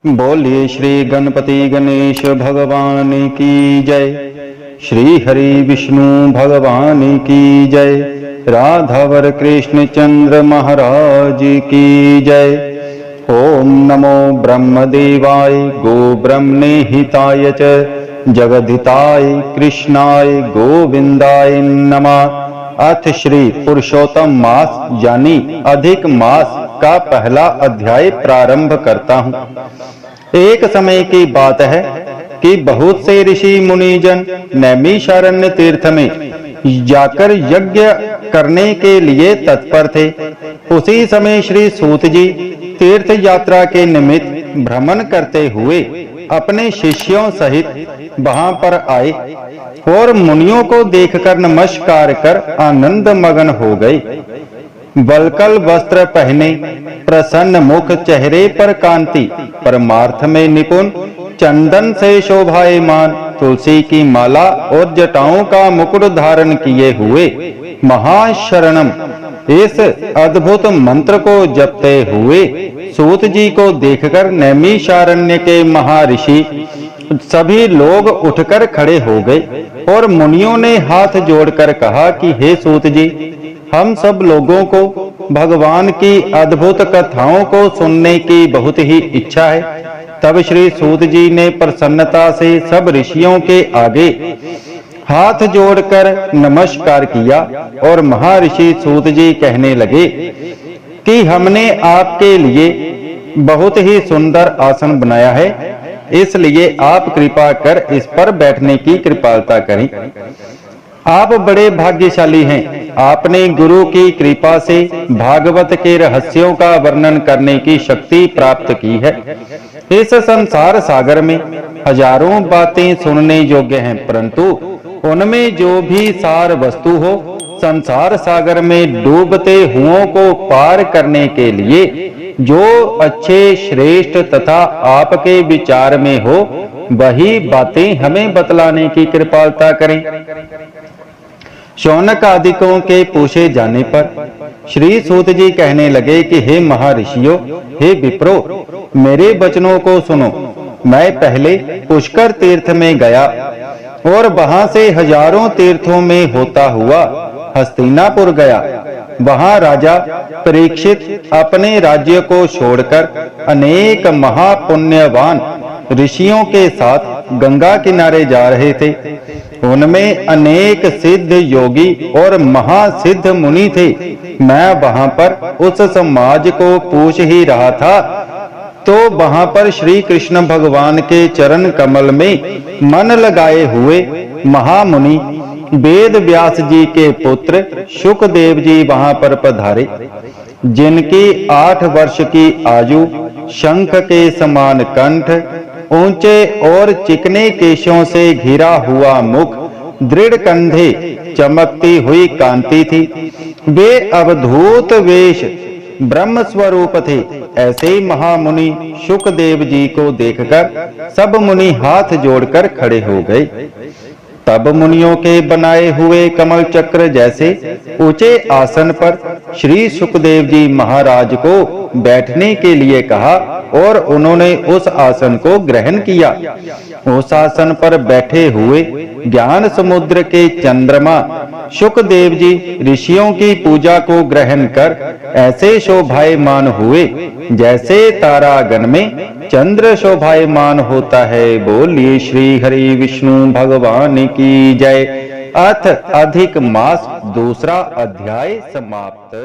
बोलिए श्री गणपति गणेश भगवान की जय। श्री हरि विष्णु भगवान की जय। राधावर कृष्ण चंद्र महाराज की जय। ओम नमो ब्रह्मदेवाय गो ब्रह्मणे हिताय च जगद्धिताय कृष्णाय गोविंदाय नमः। अथ श्री पुरुषोत्तम मास यानी अधिक मास का पहला अध्याय प्रारंभ करता हूँ। एक समय की बात है कि बहुत से ऋषि मुनिजन नैमिषारण्य तीर्थ में जाकर यज्ञ करने के लिए तत्पर थे। उसी समय श्री सूत जी तीर्थ यात्रा के निमित्त भ्रमण करते हुए अपने शिष्यों सहित वहां पर आए और मुनियों को देखकर नमस्कार कर आनंद मगन हो गए। वल्कल वस्त्र पहने, प्रसन्न मुख, चेहरे पर कांति, परमार्थ में निपुण, चंदन से शोभायमान, तुलसी की माला और जटाओं का मुकुट धारण किए हुए महाशरणम इस अद्भुत मंत्र को जपते हुए सूत जी को देखकर नैमिषारण्य के महर्षि सभी लोग उठकर खड़े हो गए और मुनियों ने हाथ जोड़कर कहा कि हे सूत जी, हम सब लोगों को भगवान की अद्भुत कथाओं को सुनने की बहुत ही इच्छा है। तब श्री सूत जी ने प्रसन्नता से सब ऋषियों के आगे हाथ जोड़कर नमस्कार किया और महर्षि सूत जी कहने लगे कि हमने आपके लिए बहुत ही सुंदर आसन बनाया है, इसलिए आप कृपा कर इस पर बैठने की कृपालता करें। आप बड़े भाग्यशाली हैं। आपने गुरु की कृपा से भागवत के रहस्यों का वर्णन करने की शक्ति प्राप्त की है। इस संसार सागर में हजारों बातें सुनने योग्य हैं, परंतु उनमें जो भी सार वस्तु हो, संसार सागर में डूबते हुओं को पार करने के लिए जो अच्छे, श्रेष्ठ तथा आपके विचार में हो, वही बातें हमें बतलाने की कृपालता करें। शौनक आदिकों के पूछे जाने पर श्री सूत जी कहने लगे कि हे महर्षियों, हे विप्रो, मेरे वचनों को सुनो। मैं पहले पुष्कर तीर्थ में गया और वहां से हजारों तीर्थों में होता हुआ हस्तिनापुर गया। वहां राजा परीक्षित अपने राज्य को छोड़कर अनेक महापुण्यवान ऋषियों के साथ गंगा किनारे जा रहे थे। उनमें अनेक सिद्ध योगी और महासिद्ध मुनि थे। मैं वहां पर उस समाज को पूछ ही रहा था तो वहां पर श्री कृष्ण भगवान के चरण कमल में मन लगाए हुए महामुनि वेद व्यास जी के पुत्र शुकदेव जी वहां पर पधारे, जिनकी 8 वर्ष की आयु, शंख के समान कंठ, ऊंचे और चिकने केशों से घिरा हुआ मुख, दृढ़ कंधे, चमकती हुई कांति थी। वे अवधूत वेश ब्रह्म स्वरूप थे। ऐसे महामुनि शुकदेव जी को देखकर सब मुनि हाथ जोड़कर खड़े हो गए। तब मुनियों के बनाए हुए कमल चक्र जैसे ऊंचे आसन पर श्री सुखदेव जी महाराज को बैठने के लिए कहा और उन्होंने उस आसन को ग्रहण किया। उस आसन पर बैठे हुए ज्ञान समुद्र के चंद्रमा शुकदेव जी ऋषियों की पूजा को ग्रहण कर ऐसे शोभायमान हुए जैसे तारागण में चंद्र शोभायमान होता है। बोलिए श्री हरि विष्णु भगवान की जय। अथ अधिक मास दूसरा अध्याय समाप्त।